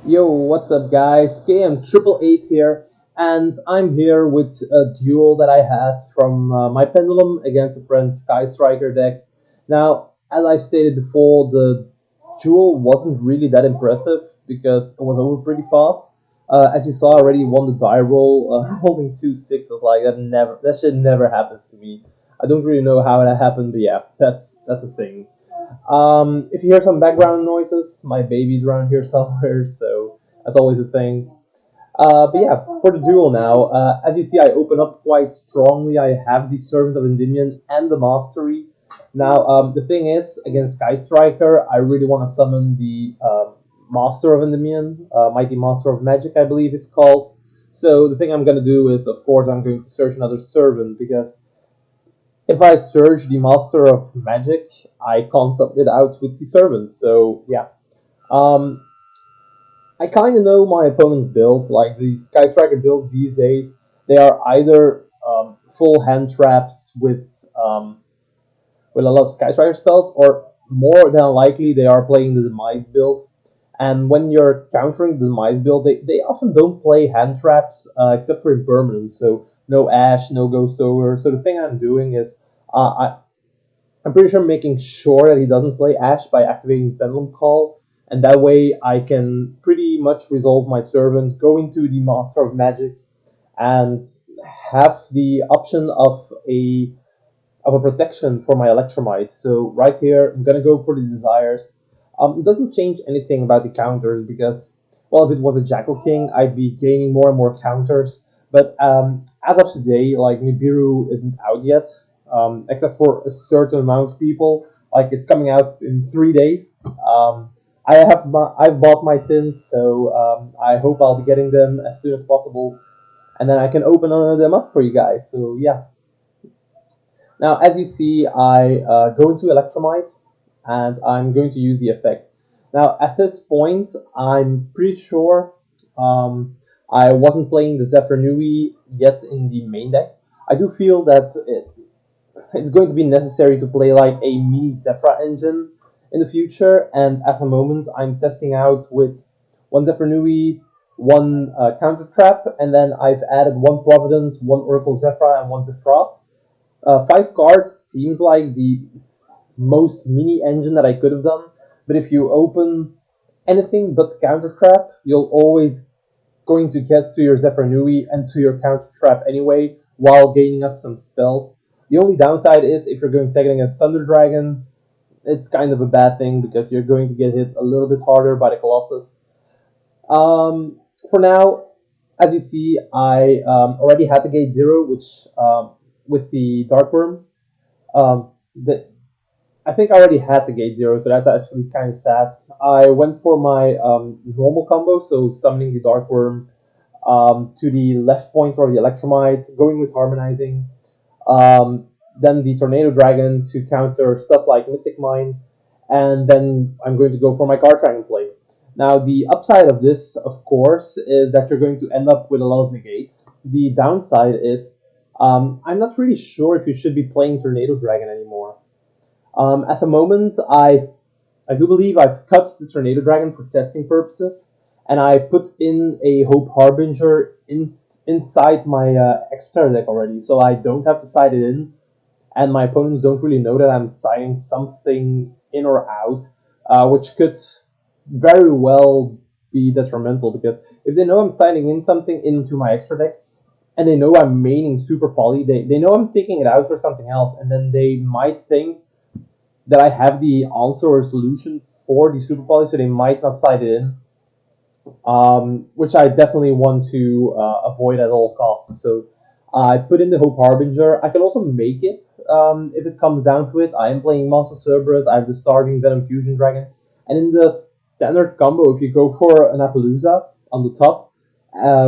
Yo, what's up, guys? KM888 here, and I'm here with a duel that I had from my Pendulum against a friend's Sky Striker deck. Now, as I've stated before, the duel wasn't really that impressive because it was over pretty fast. As you saw, I already won the die roll, holding two sixes. Like that shit never happens to me. I don't really know how that happened, but yeah, that's a thing. If you hear some background noises, my baby's around here somewhere, so that's always a thing. But yeah, for the duel now, as you see, I open up quite strongly. I have the Servant of Endymion and the Mastery. Now, the thing is, against Sky Striker, I really want to summon the Master of Endymion, Mighty Master of Magic, I believe it's called. So the thing I'm going to do is, of course, I'm going to search another Servant, because if I search the Master of Magic, I can't sub it out with the Servant. So yeah, um, I kind of know my opponent's builds. Like the Sky Striker builds these days, they are either full hand traps with a lot of Sky Striker spells, or more than likely they are playing the Demise build. And when you're countering the Demise build, they often don't play hand traps except for impermanence. So no Ash, no Ghost Over. So the thing I'm doing is I'm pretty sure making sure that he doesn't play Ash by activating Pendulum Call, and that way I can pretty much resolve my Servant, go into the Master of Magic, and have the option of a protection for my Electromite. So right here, I'm gonna go for the Desires. It doesn't change anything about the counters because, well, if it was a Jackal King, I'd be gaining more and more counters. But as of today, like Nibiru isn't out yet, except for a certain amount of people. Like it's coming out in 3 days. I've bought my tins, so I hope I'll be getting them as soon as possible, and then I can open them up for you guys. So yeah. Now, as you see, I go into Electromite, and I'm going to use the effect. Now, at this point, I'm pretty sure I wasn't playing the Zephyr Nui yet in the main deck. I do feel that it's going to be necessary to play like a mini Zephyr engine in the future, and at the moment, I'm testing out with one Zephyr Nui, one Counter Trap, and then I've added one Providence, one Oracle Zephyr, and one Zephyr. 5 cards seems like the most mini engine that I could have done, but if you open anything but Counter Trap, you'll always going to get to your Zephyr Nui and to your Counter Trap anyway, while gaining up some spells. The only downside is if you're going second against Thunder Dragon, it's kind of a bad thing because you're going to get hit a little bit harder by the Colossus. For now, as you see, I already had the gate 0, which with the Dark Worm. The, I think I already had the gate 0, so that's actually kind of sad. I went for my normal combo, so summoning the Dark Worm to the left point or the Electromite, going with Harmonizing, then the Tornado Dragon to counter stuff like Mystic Mine, and then I'm going to go for my Card Dragon play. Now, the upside of this, of course, is that you're going to end up with a lot of negates. The downside is I'm not really sure if you should be playing Tornado Dragon anymore. At the moment, I do believe I've cut the Tornado Dragon for testing purposes, and I put in a Hope Harbinger inside my extra deck already, so I don't have to side it in, and my opponents don't really know that I'm siding something in or out, which could very well be detrimental, because if they know I'm siding in something into my extra deck, and they know I'm maining Super Poly, they know I'm taking it out for something else, and then they might think that I have the answer or solution for the Super Poly, so they might not side it in, which I definitely want to avoid at all costs. So I put in the Hope Harbinger. I can also make it if it comes down to it. I am playing Master Cerberus. I have the Starving Venom Fusion Dragon. And in the standard combo, if you go for an Appaloosa on the top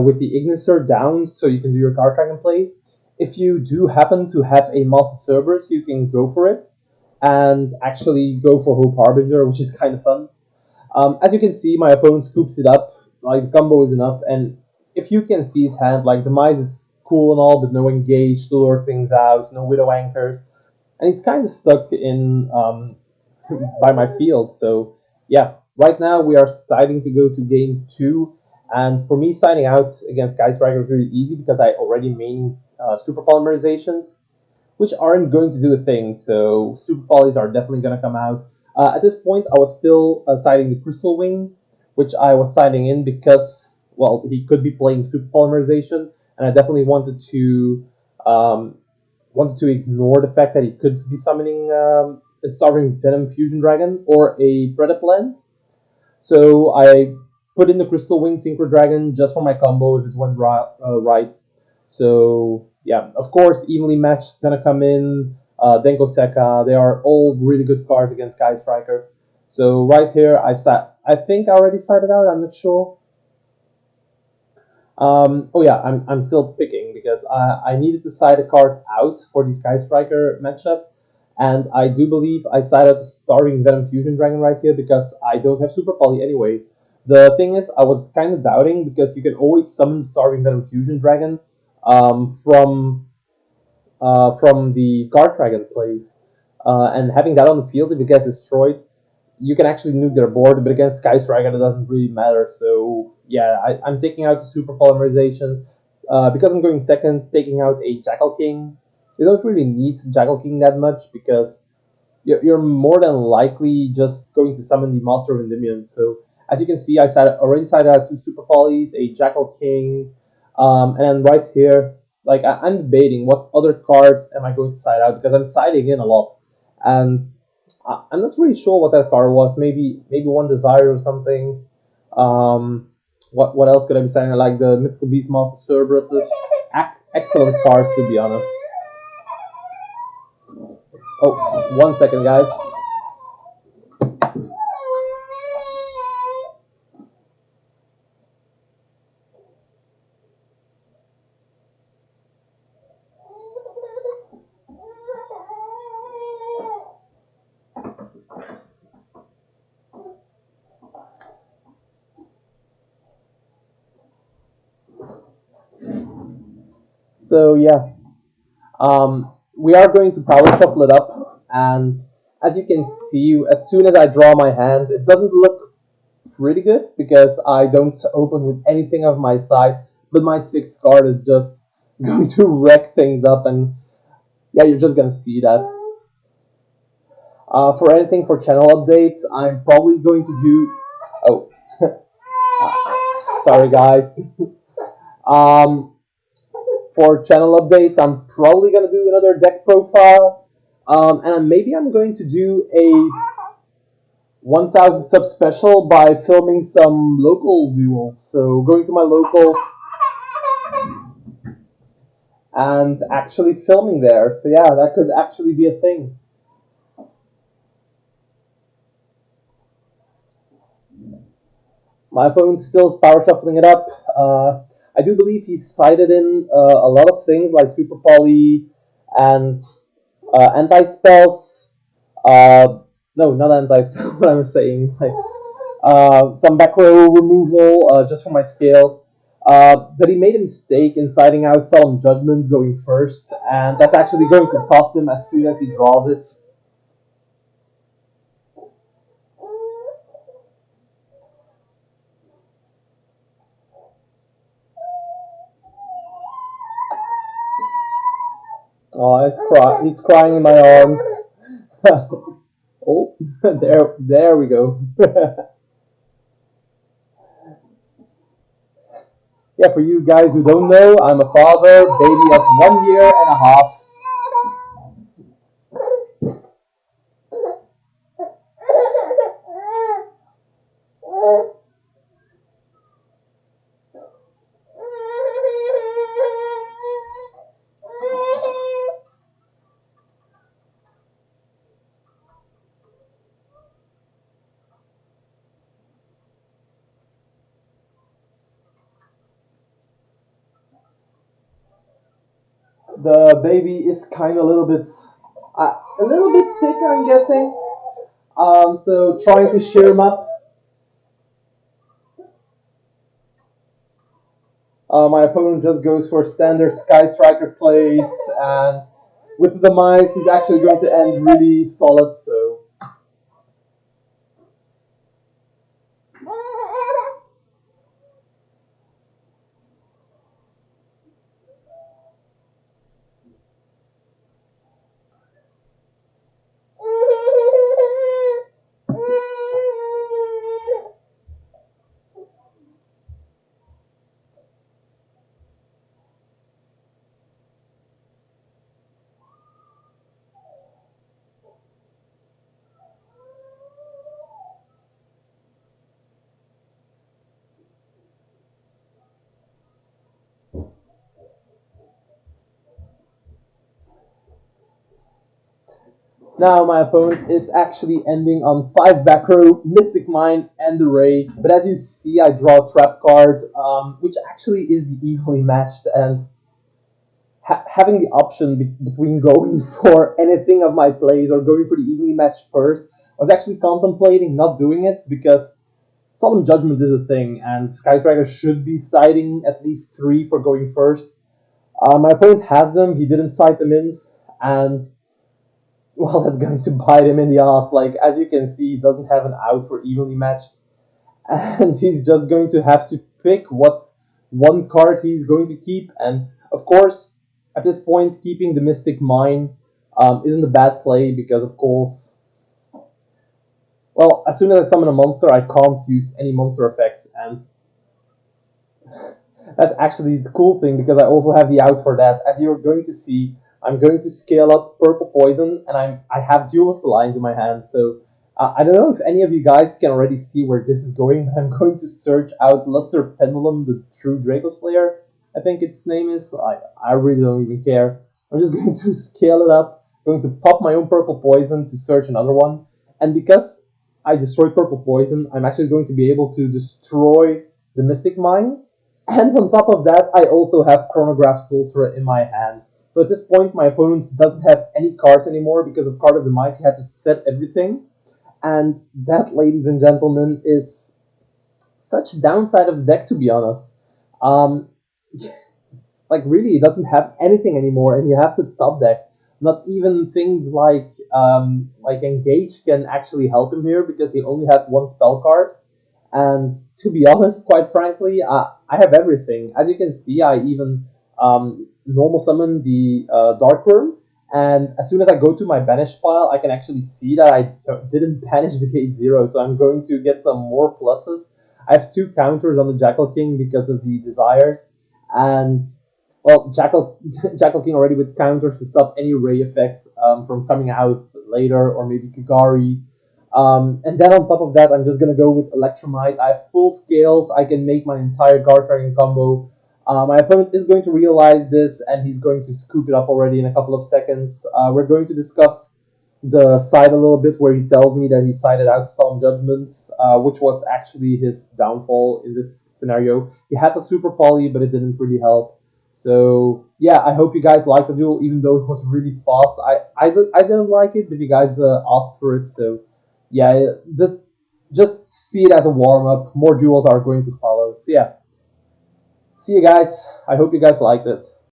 with the Ignister down so you can do your Card Dragon play, if you do happen to have a Master Cerberus, you can go for it and actually go for Hope Harbinger, which is kind of fun. As you can see, my opponent scoops it up. Like, the combo is enough, and if you can see his hand, like, Demise is cool and all, but no Engage to lure things out, no Widow Anchors, and he's kind of stuck in by my field, so yeah. Right now, we are deciding to go to game two, and for me, signing out against Sky Striker is really easy because I already main super polymerizations, which aren't going to do a thing. So super polys are definitely going to come out. At this point, I was still siding the Crystal Wing, which I was signing in because, well, he could be playing super polymerization, and I definitely um, wanted to ignore the fact that he could be summoning a Starving Venom Fusion Dragon or a Predaplant. So I put in the Crystal Wing Synchro Dragon just for my combo if it went right. So yeah, of course, evenly matched is gonna come in. Denko Seka, they are all really good cards against Sky Striker. So right here, I think I already sided out. I'm not sure. Oh yeah, I'm still picking because I needed to side a card out for the Sky Striker matchup, and I do believe I side out a Starving Venom Fusion Dragon right here because I don't have Super Poly anyway. The thing is, I was kind of doubting because you can always summon Starving Venom Fusion Dragon from the Guard Dragon place, and having that on the field if it gets destroyed, you can actually nuke their board, but against Sky Striker, that doesn't really matter. So yeah, I'm taking out the super polymerizations because I'm going second, taking out a Jackal King. You don't really need Jackal King that much because you're more than likely just going to summon the Master of Endymion. So as you can see, already sided out two Super Polys, a Jackal King, and then right here, like I'm debating what other cards am I going to side out because I'm siding in a lot, and I'm not really sure what that card was. Maybe one Desire or something. What else could I be siding? Like the Mythical Beastmaster Cerberus's excellent cards to be honest. Oh, 1 second, guys. So yeah, we are going to power shuffle it up, and as you can see, as soon as I draw my hands, it doesn't look pretty good because I don't open with anything of my side, but my sixth card is just going to wreck things up, and yeah, you're just gonna see that. For anything for channel updates, I'm probably going to do. Oh, sorry guys. um, for channel updates, I'm probably gonna do another deck profile, and maybe I'm going to do a 1000 sub special by filming some local duels. So going to my locals and actually filming there. So yeah, that could actually be a thing. My opponent's still power shuffling it up. I do believe he's cited in a lot of things like Super Poly and anti spells. No, not anti spell. What I'm saying, like some back row removal just for my scales. But he made a mistake in siding out Solemn Judgment going first, and that's actually going to cost him as soon as he draws it. Oh, he's crying in my arms. Oh, there we go. Yeah, for you guys who don't know, I'm a father, baby of 1 year and a half. The baby is kind of a little bit sick, I'm guessing. So trying to cheer him up. My opponent just goes for standard Sky Striker plays, and with the demise, he's actually going to end really solid. So Now my opponent is actually ending on 5 back row, Mystic Mine, and the Ray. But as you see, I draw a trap card, which actually is the evenly matched, and having the option between going for anything of my plays or going for the evenly matched first, I was actually contemplating not doing it because Solemn Judgment is a thing, and Sky Striker should be citing at least 3 for going first. My opponent has them, he didn't cite them in, and well, that's going to bite him in the ass. Like, as you can see, he doesn't have an out for evenly matched, and he's just going to have to pick what one card he's going to keep. And of course, at this point, keeping the Mystic Mine isn't a bad play because, of course, well, as soon as I summon a monster, I can't use any monster effects, and that's actually the cool thing because I also have the out for that. As you're going to see, I'm going to scale up Purple Poison, and I have Duelist Alliance in my hand. So I don't know if any of you guys can already see where this is going, but I'm going to search out Luster Pendulum, the True Draco Slayer. I think its name is. I really don't even care. I'm just going to scale it up. Going to pop my own Purple Poison to search another one, and because I destroyed Purple Poison, I'm actually going to be able to destroy the Mystic Mine, and on top of that, I also have Chronograph Sorcerer in my hands. So at this point, my opponent doesn't have any cards anymore because of Card of the Might. He had to set everything. And that, ladies and gentlemen, is such downside of the deck, to be honest. Um, like, really, he doesn't have anything anymore, and he has to top deck. Not even things like Engage can actually help him here because he only has one spell card. And to be honest, quite frankly, I have everything. As you can see, I even normal summon the Dark Worm, and as soon as I go to my banish pile, I can actually see that I didn't banish the Gate Zero, so I'm going to get some more pluses. I have 2 counters on the Jackal King because of the desires, and well, Jackal King already with counters to stop any ray effects from coming out later, or maybe Kagari. And then on top of that, I'm just gonna go with Electromite. I have full scales. I can make my entire Guard Dragon combo. My opponent is going to realize this, and he's going to scoop it up already in a couple of seconds. We're going to discuss the side a little bit, where he tells me that he sided out Solemn Judgments, which was actually his downfall in this scenario. He had the Super Poly, but it didn't really help. So yeah, I hope you guys liked the duel, even though it was really fast. I didn't like it, but you guys asked for it, so yeah, just see it as a warm up. More duels are going to follow. So yeah, see you guys. I hope you guys liked it.